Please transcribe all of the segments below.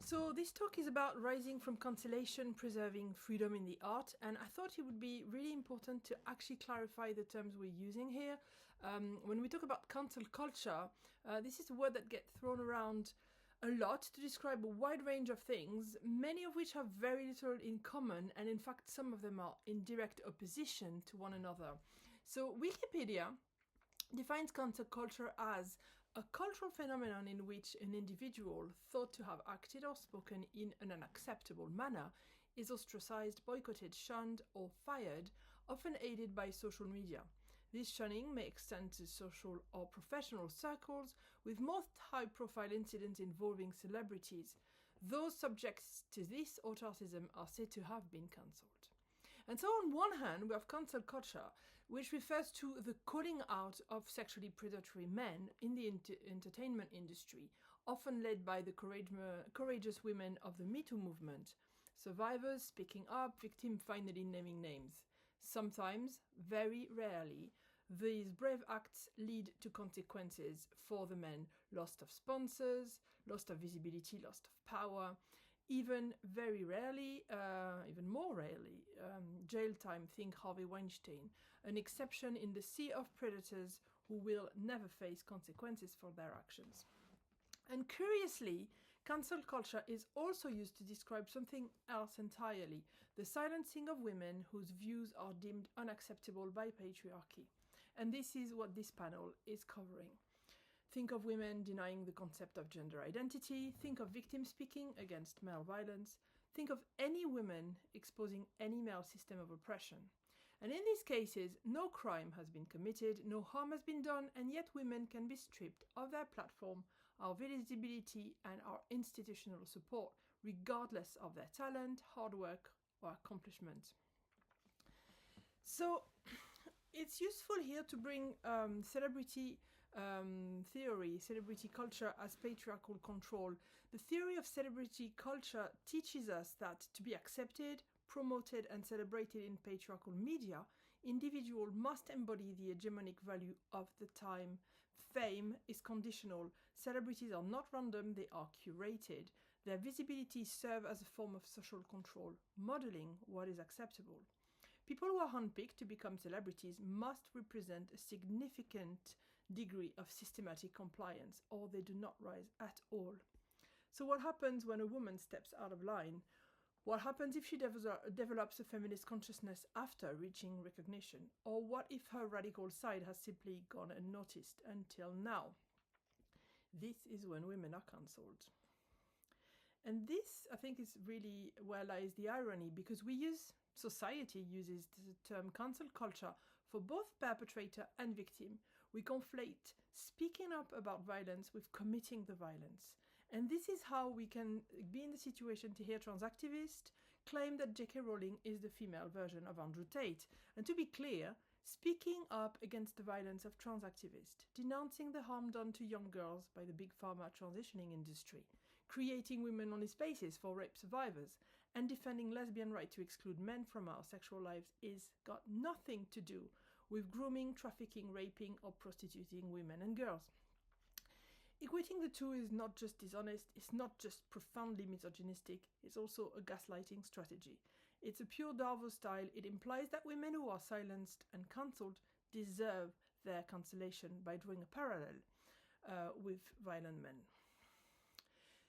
So this talk is about rising from cancellation, preserving freedom in the art, and I thought it would be really important to actually clarify the terms we're using here. When we talk about cancel culture, this is a word that gets thrown around a lot to describe a wide range of things, many of which have very little in common, and in fact some of them are in direct opposition to one another. So Wikipedia defines cancel culture as a cultural phenomenon in which an individual thought to have acted or spoken in an unacceptable manner is ostracized, boycotted, shunned, or fired, often aided by social media. This shunning may extend to social or professional circles, with most high-profile incidents involving celebrities. Those subjects to this autarcism are said to have been cancelled. And so on one hand, we have cancel culture, which refers to the calling out of sexually predatory men in the entertainment industry, often led by the courageous women of the Me Too movement. Survivors speaking up, victims finally naming names. Sometimes, very rarely, these brave acts lead to consequences for the men: loss of sponsors, loss of visibility, loss of power. Even very rarely, even more rarely, jail time. Think Harvey Weinstein, an exception in the sea of predators who will never face consequences for their actions. And curiously, cancel culture is also used to describe something else entirely: the silencing of women whose views are deemed unacceptable by patriarchy. And this is what this panel is covering. Think of women denying the concept of gender identity. Think of victims speaking against male violence. Think of any women exposing any male system of oppression. And in these cases, no crime has been committed, no harm has been done, and yet women can be stripped of their platform, our visibility, and our institutional support, regardless of their talent, hard work, or accomplishment. So it's useful here to bring celebrity theory, celebrity culture as patriarchal control. The theory of celebrity culture teaches us that to be accepted, promoted, and celebrated in patriarchal media, individuals must embody the hegemonic value of the time. Fame is conditional. Celebrities are not random, they are curated. Their visibility serves as a form of social control, modeling what is acceptable. People who are handpicked to become celebrities must represent a significant degree of systematic compliance, or they do not rise at all. So what happens when a woman steps out of line? What happens if she develops a feminist consciousness after reaching recognition? Or what if her radical side has simply gone unnoticed until now? This is when women are cancelled. And this, I think, is really where lies the irony, because society uses the term cancel culture for both perpetrator and victim. We conflate speaking up about violence with committing the violence. And this is how we can be in the situation to hear trans activists claim that J.K. Rowling is the female version of Andrew Tate. And to be clear, speaking up against the violence of trans activists, denouncing the harm done to young girls by the big pharma transitioning industry, creating women-only spaces for rape survivors, and defending lesbian right to exclude men from our sexual lives is got nothing to do with grooming, trafficking, raping, or prostituting women and girls. Equating the two is not just dishonest, it's not just profoundly misogynistic, it's also a gaslighting strategy. It's a pure Darvo style. It implies that women who are silenced and cancelled deserve their cancellation by drawing a parallel with violent men.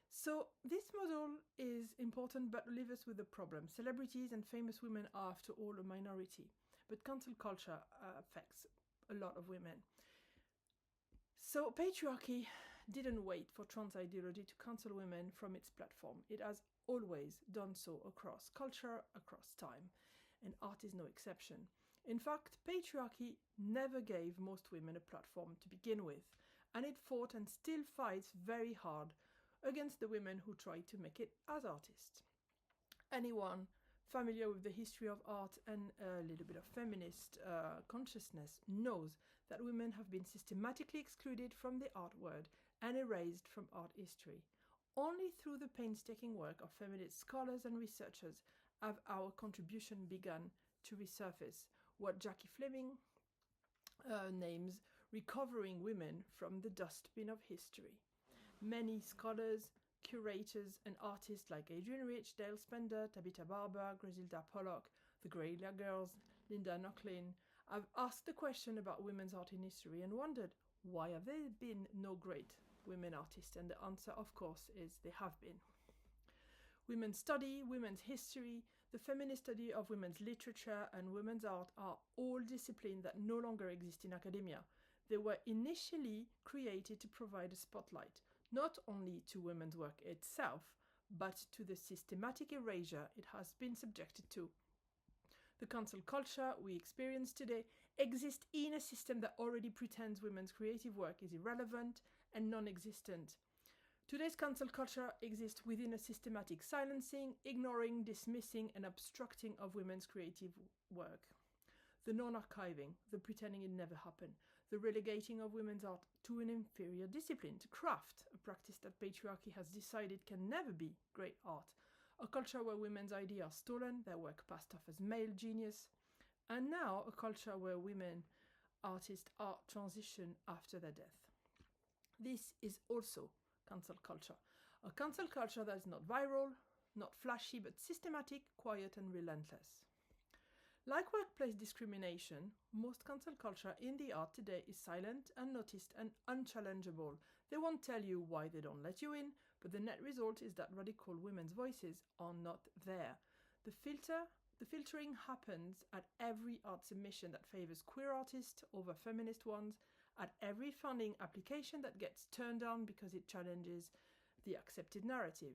So this model is important, but leaves us with a problem. Celebrities and famous women are, after all, a minority, but cancel culture affects a lot of women. So patriarchy didn't wait for trans ideology to cancel women from its platform. It has always done so across culture, across time, and art is no exception. In fact, patriarchy never gave most women a platform to begin with, and it fought and still fights very hard against the women who tried to make it as artists. Anyone familiar with the history of art and a little bit of feminist consciousness knows that women have been systematically excluded from the art world and erased from art history. Only through the painstaking work of feminist scholars and researchers have our contribution begun to resurface, what Jackie Fleming names recovering women from the dustbin of history. Many scholars, curators and artists like Adrienne Rich, Dale Spender, Tabitha Barber, Griselda Pollock, the Guerrilla Girls, Linda Nochlin have asked the question about women's art in history and wondered, why have there been no great women artists? And the answer, of course, is they have been. Women's study, women's history, the feminist study of women's literature and women's art are all disciplines that no longer exist in academia. They were initially created to provide a spotlight, not only to women's work itself, but to the systematic erasure it has been subjected to. The cancel culture we experience today exists in a system that already pretends women's creative work is irrelevant and non-existent. Today's cancel culture exists within a systematic silencing, ignoring, dismissing, and obstructing of women's creative work. The non-archiving, the pretending it never happened, the relegating of women's art to an inferior discipline, to craft, a practice that patriarchy has decided can never be great art, a culture where women's ideas are stolen, their work passed off as male genius, and now a culture where women artists art transition after their death. This is also cancel culture. A cancel culture that is not viral, not flashy, but systematic, quiet, and relentless. Like workplace discrimination, most cancel culture in the art today is silent, unnoticed, and unchallengeable. They won't tell you why they don't let you in, but the net result is that radical women's voices are not there. The filtering happens at every art submission that favors queer artists over feminist ones, at every funding application that gets turned down because it challenges the accepted narrative.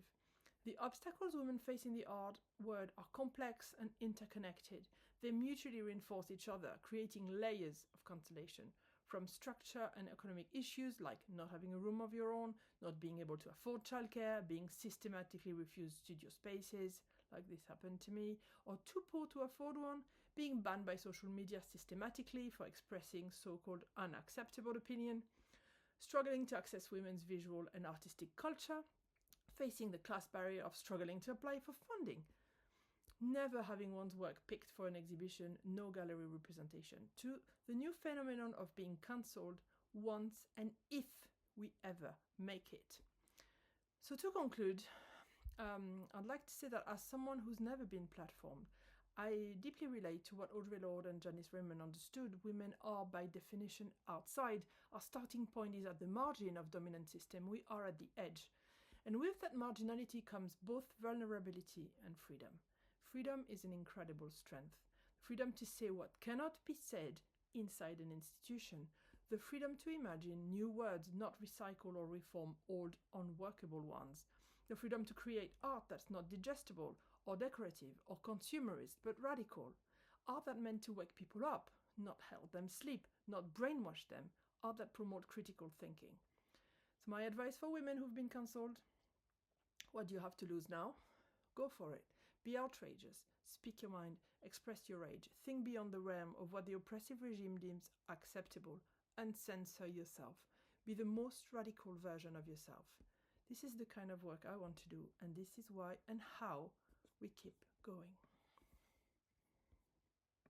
The obstacles women face in the art world are complex and interconnected. They mutually reinforce each other, creating layers of cancellation, from structure and economic issues like not having a room of your own, not being able to afford childcare, being systematically refused studio spaces, like this happened to me, or too poor to afford one, being banned by social media systematically for expressing so-called unacceptable opinion, struggling to access women's visual and artistic culture, facing the class barrier of struggling to apply for funding, never having one's work picked for an exhibition, no gallery representation, to the new phenomenon of being cancelled once and if we ever make it. So to conclude, I'd like to say that as someone who's never been platformed, I deeply relate to what Audre Lorde and Janice Raymond understood. Women are by definition outside. Our starting point is at the margin of dominant system. We are at the edge. And with that marginality comes both vulnerability and freedom. Freedom is an incredible strength. Freedom to say what cannot be said inside an institution. The freedom to imagine new words, not recycle or reform old, unworkable ones. The freedom to create art that's not digestible or decorative or consumerist, but radical. Art that meant to wake people up, not help them sleep, not brainwash them. Art that promote critical thinking. So my advice for women who've been cancelled: what do you have to lose now? Go for it. Be outrageous. Speak your mind. Express your rage. Think beyond the realm of what the oppressive regime deems acceptable. Uncensor yourself. Be the most radical version of yourself. This is the kind of work I want to do, and this is why and how we keep going.